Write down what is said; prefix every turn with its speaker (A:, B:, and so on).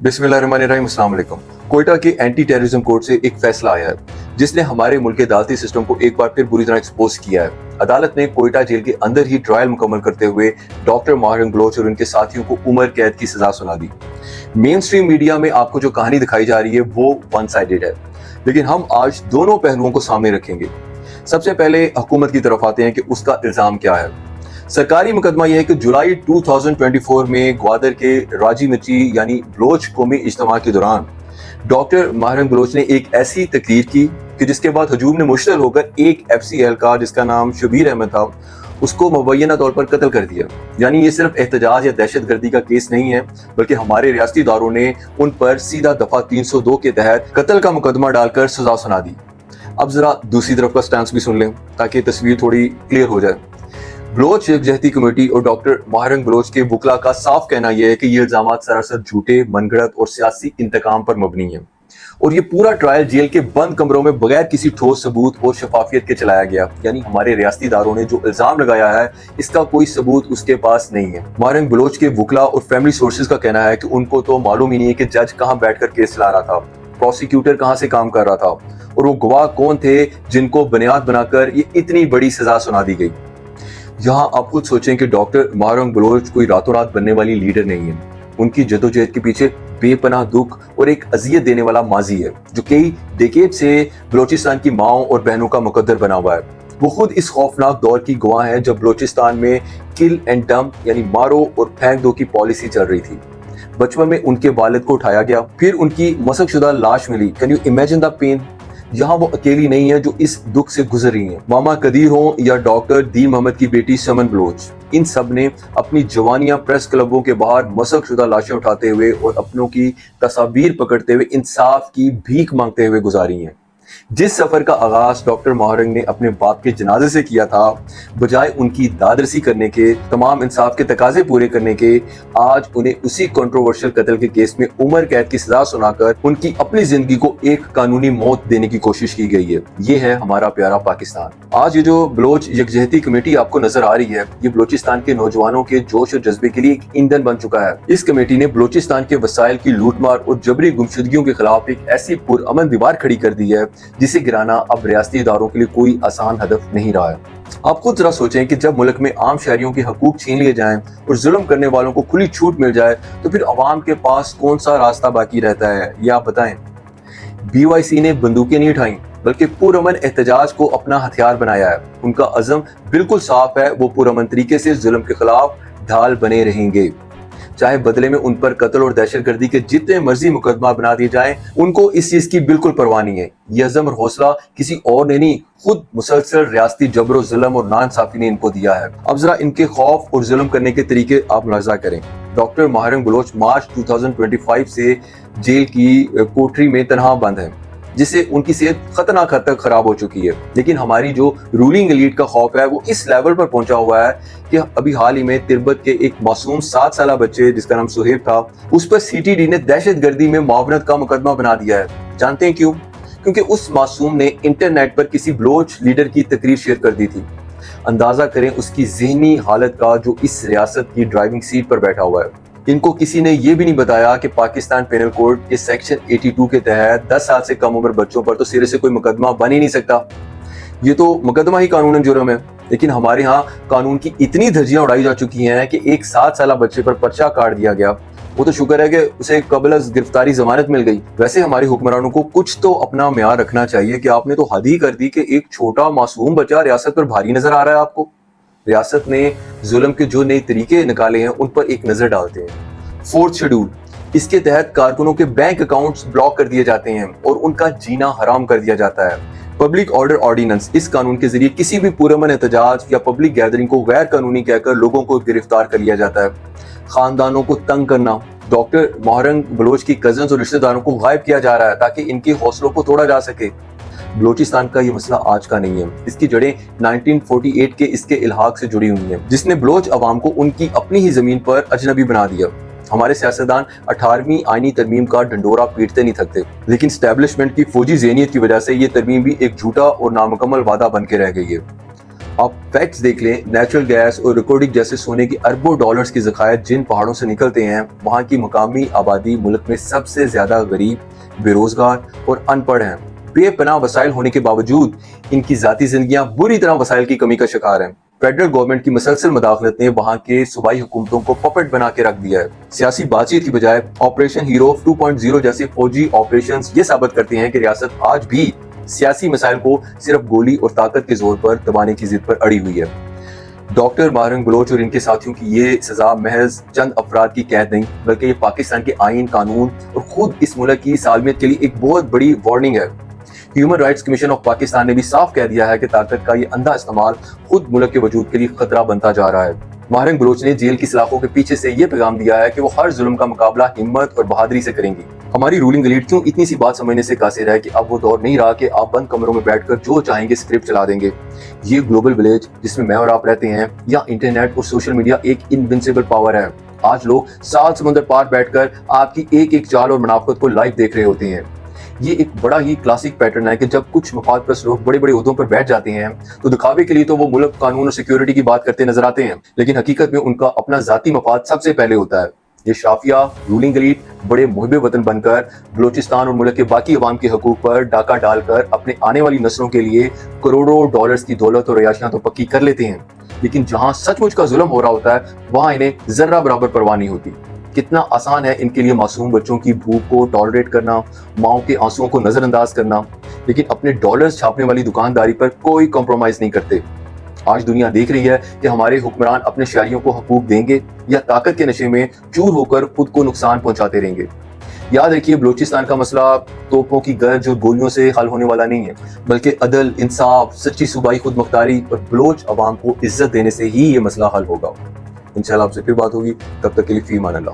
A: बिस्मिल्लाहिर्रहमानिर्रहीम, अस्सलाम वालेकुम। कोयटा के एंटी टेररिज्म कोर्ट से एक फैसला आया है जिसने हमारे मुल्क के अदालती सिस्टम को एक बार फिर बुरी तरह एक्सपोज किया है। अदालत ने कोयटा जेल के अंदर ही ट्रायल मुकम्मल करते हुए डॉक्टर माहिर बलोच और उनके साथियों को उम्र कैद की सजा सुना दी। मेन स्ट्रीम मीडिया में आपको जो कहानी दिखाई जा रही है वो वन साइडेड है, लेकिन हम आज दोनों पहलुओं को सामने रखेंगे। सबसे पहले हुकूमत की तरफ आते हैं कि उसका इल्जाम क्या है। सरकारी मुकदमा यह है कि जुलाई 2024 में ग्वादर के राजी मिर्ची यानी बलोच कौमी इज्तिमा के दौरान डॉक्टर माहिर बलोच ने एक ऐसी तकरीर की कि जिसके बाद हजूम ने मुश्तल होकर एक FC एहलकार जिसका नाम शबीर अहमद था उसको मुबैना तौर पर कत्ल कर दिया। यानी ये सिर्फ एहतजाज या दहशत गर्दी का केस नहीं है, बल्कि हमारे रियासती इदारों ने उन पर सीधा दफा 302 के तहत कत्ल का मुकदमा डालकर सजा सुना दी। अब जरा दूसरी तरफ का स्टैंस भी सुन लें ताकि तस्वीर थोड़ी क्लियर हो जाए। बलोच यकजहती कमेटी और डॉक्टर माहिर बलोच के वकला का साफ कहना यह है कि ये इल्जामात सरासर झूठे, मनगढ़ंत और सियासी इंतकाम पर मबनी है और ये पूरा ट्रायल जेल के बंद कमरों में बगैर किसी ठोस सबूत और शफाफियत के चलाया गया। यानी हमारे रियासती इदारों ने जो इल्जाम लगाया है इसका कोई सबूत उसके पास नहीं है। माहिर बलोच के वकला और फैमिली सोर्सेज का कहना है कि उनको तो मालूम ही नहीं है कि जज कहाँ बैठकर केस चला रहा था, प्रोसिक्यूटर कहाँ से काम कर रहा था और वो गवाह कौन थे जिनको बुनियाद बनाकर ये इतनी बड़ी सजा सुना दी गई। यहाँ आप खुद सोचें कि डॉक्टर माहिर बलोच कोई रातों रात बनने वाली लीडर नहीं है। उनकी जदोजहद के पीछे बेपनाह दुख और एक अजियत देने वाला माजी है जो कई डेकेड से बलोचिस्तान की माओं और बहनों का मुकद्दर बना हुआ है। वो खुद इस खौफनाक दौर की गवाह है जब बलोचिस्तान में किल एंड डंप यानी मारो और फेंक दो की पॉलिसी चल रही थी। बचपन में उनके वालिद को उठाया गया, फिर उनकी मसकशुदा लाश मिली। Can you imagine the pain. यहाँ वो अकेली नहीं है जो इस दुख से गुजर रही हैं। मामा कदीर हो या डॉक्टर दी मोहम्मद की बेटी समन बलोच, इन सब ने अपनी जवानियां प्रेस क्लबों के बाहर मसकशुदा लाशें उठाते हुए और अपनों की तस्वीर पकड़ते हुए इंसाफ की भीख मांगते हुए गुजारी हैं। जिस सफर का आगाज डॉक्टर माहिर ने अपने बाप के जनाजे से किया था, बजाय उनकी दादरसी करने के, तमाम इंसाफ के तकाजे पूरे करने के, आज उन्हें उसी कंट्रोवर्शियल कत्ल के केस में उम्र कैद की सजा सुनाकर उनकी अपनी जिंदगी को एक कानूनी मौत देने की कोशिश की गई है। ये है हमारा प्यारा पाकिस्तान। आज ये जो बलोच यकजहती कमेटी आपको नजर आ रही है, ये बलोचिस्तान के नौजवानों के जोश और जज्बे के लिए एक ईंधन बन चुका है। इस कमेटी ने बलोचिस्तान के वसाइल की लूटमार और जबरी गुमशुदगियों के खिलाफ एक ऐसी पुरअमन दीवार खड़ी कर दी है जिसे गिराना अब रियासती इदारों के लिए कोई आसान हदफ नहीं रहा है। आप खुद जरा सोचें कि जब मुल्क में आम शहरियों के हकूक छीन लिए जाएं और जुल्म करने वालों को खुली छूट मिल जाए तो फिर अवाम के पास कौन सा रास्ता बाकी रहता है, ये आप बताएं। BYC ने बंदूकें नहीं उठाई बल्कि पुरअमन एहतजाज को अपना हथियार बनाया है। उनका अज़म बिल्कुल साफ है, वो पुरअमन तरीके से जुल्म के खिलाफ ढाल बने रहेंगे, चाहे बदले में उन पर कत्ल और दहशतगर्दी के जितने मर्जी मुकदमा बना दिए जाएं। उनको इस चीज की बिल्कुल परवाह नहीं है। ये अज़म और हौसला किसी और ने नहीं, खुद मुसलसल रियासती जबर जुल्म और नाइंसाफी ने इनको दिया है। अब जरा इनके खौफ और जुल्म करने के तरीके आप मुलाहिजा करें। डॉक्टर माहिर बलोच मार्च 2025 से जेल की कोठरी में तनहा बंद है, जिससे उनकी सेहत खतरनाक हद तक खराब हो चुकी है। लेकिन हमारी जो रूलिंग एलीट का खौफ है वो इस लेवल पर पहुंचा हुआ है कि अभी हाल ही में तिब्बत के एक मासूम 7 साल बच्चे जिसका नाम सुहेब था, उस पर CTD ने दहशतगर्दी में मुआवनत का मुकदमा बना दिया है। जानते हैं क्यों? क्योंकि उस मासूम ने इंटरनेट पर किसी बलोच लीडर की तकरीर शेयर कर दी थी। अंदाजा करें उसकी ज़हनी हालत का जो इस रियासत की ड्राइविंग सीट पर बैठा हुआ है। इनको किसी ने यह भी नहीं बताया कि पाकिस्तान पेनल कोड के सेक्शन 82 के तहत 10 साल से कम उम्र बच्चों पर तो सिरे से कोई मुकदमा बन ही नहीं सकता। ये तो मुकदमा ही कानूनन जुर्म है। लेकिन हमारे यहाँ कानून की इतनी धज्जियां उड़ाई जा चुकी हैं कि एक 7 साल बच्चे पर पर्चा काट दिया गया। वो तो शुक्र है कि उसे कबल गिरफ्तारी जमानत मिल गई। वैसे हमारे हुक्मरानों को कुछ तो अपना म्यार रखना चाहिए कि आपने तो हद ही कर दी कि एक छोटा मासूम बच्चा रियासत पर भारी नजर आ रहा है आपको। रियासत ने जुल्म के जो नए तरीके निकाले हैं उन पर एक नजर डालते हैं। 4th शेड्यूल, इसके तहत कारकुनों के बैंक अकाउंट्स ब्लॉक कर दिए जाते हैं और उनका जीना हराम कर दिया जाता है। पब्लिक ऑर्डर ऑर्डिनेंस, इस कानून के जरिए किसी भी पुरअमन एहतजाज या पब्लिक गैदरिंग को गैर कानूनी कहकर लोगों को गिरफ्तार कर लिया जाता है। खानदानों को तंग करना, डॉक्टर माहिर बलोच की कजन्स और रिश्तेदारों को गायब किया जा रहा है ताकि इनके हौसलों को तोड़ा जा सके। बलोचिस्तान का ये मसला आज का नहीं है, इसकी जड़ें 1948 के इसके इल्हाक से जुड़ी हुई हैं, जिसने बलोच अवाम को उनकी अपनी ही जमीन पर अजनबी बना दिया। हमारे सियासतदान 18वीं आईनी तरमीम का ढंडोरा पीटते नहीं थकते, लेकिन स्टैब्लिशमेंट की फौजी ज़हनियत की वजह से ये तरमीम भी एक झूठा और नामुकम्मल वादा बन के रह गई है। आप फैक्ट्स देख लें, नेचुरल गैस और रिकॉर्डिंग जैसे सोने की अरबों डॉलर्स की ज़खायर जिन पहाड़ों से निकलते हैं, वहाँ की मकामी आबादी मुल्क में सबसे ज़्यादा गरीब, बेरोजगार और अनपढ़ हैं। बेपनाह वसाइल होने के बावजूद इनकी ज़ाती ज़िंदगियाँ बुरी तरह वसाइल की कमी का शिकार हैं। फेडरल गवर्नमेंट की मुसलसल मदाखलत ने वहाँ के सूबाई हुकूमतों को पपेट बना के रख दिया है। सियासी बातचीत की बजाय ऑपरेशन हीरो 2.0 जैसे फौजी ऑपरेशंस ये साबित करते हैं कि रियासत आज भी सियासी मसाइल को सिर्फ गोली और ताकत के जोर पर दबाने की जिद पर अड़ी हुई है। डॉक्टर माहरंग बलोच और इनके साथियों की ये सजा महज चंद अफराद की कैद नहीं, बल्कि ये पाकिस्तान के आईन, कानून और खुद इस मुल्क की सालमियत के लिए एक बहुत बड़ी वार्निंग है। Human rights commission of Pakistan ने भी साफ कह दिया है कि ताकत का ये अंधा इस्तेमाल खुद मुल्क के वजूद के लिए खतरा बनता जा रहा है। माहरंग बलोच ने जेल की सलाखों के पीछे से ये पैगाम दिया है कि वो हर जुल्म का मुकाबला हिम्मत और बहादुरी से करेंगी। हमारी रूलिंग एलीट क्यों इतनी सी बात समझने से कासिर है कि अब वो दौर नहीं रहा कि आप बंद कमरों में बैठकर जो चाहेंगे स्क्रिप्ट चला देंगे। ये ग्लोबल विलेज जिसमें मैं और आप रहते हैं, या इंटरनेट और सोशल मीडिया एक इनविंसिबल पावर है। आज लोग 7 समुंदर पार बैठकर आपकी एक एक चाल और मुनाफत को लाइव देख रहे होते हैं। ये एक बड़ा ही क्लासिक पैटर्न है कि जब कुछ मफादपरस्त लोग बड़े बड़े ओहदों पर बैठ जाते हैं तो दिखावे के लिए तो वो मुल्क, कानून और सिक्योरिटी की बात करते नजर आते हैं, लेकिन हकीकत में उनका अपना जाती मफाद सबसे पहले होता है। ये शाफिया रूलिंग एलीट बड़े मुहिब वतन बनकर बलोचिस्तान और मुल्क के बाकी अवाम के हकूक पर डाका डालकर अपने आने वाली नस्लों के लिए करोड़ों डॉलर्स की दौलत और अयाशियां तो पक्की कर लेते हैं, लेकिन जहां सचमुच का जुल्म हो रहा होता है वहां इन्हें जर्रा बराबर परवाह नहीं होती। कितना आसान है इनके लिए मासूम बच्चों की भूख को टॉलरेट करना, माओं के आंसुओं को नजरअंदाज करना, लेकिन अपने डॉलर्स छापने वाली दुकानदारी पर कोई कॉम्प्रोमाइज नहीं करते। आज दुनिया देख रही है कि हमारे हुक्मरान अपने शहरियों को हकूक देंगे या ताकत के नशे में चूर होकर खुद को नुकसान पहुंचाते रहेंगे। याद रखिए, बलोचिस्तान का मसला तोपों की गर्ज और गोलियों से हल होने वाला नहीं है, बल्कि अदल, इंसाफ, सच्ची सूबाई खुद मुख्तारी और बलोच अवाम को इज्जत देने से ही ये मसला हल होगा। इंशाल्लाह आपसे फिर बात होगी, तब तक के लिए फी मान अल्लाह।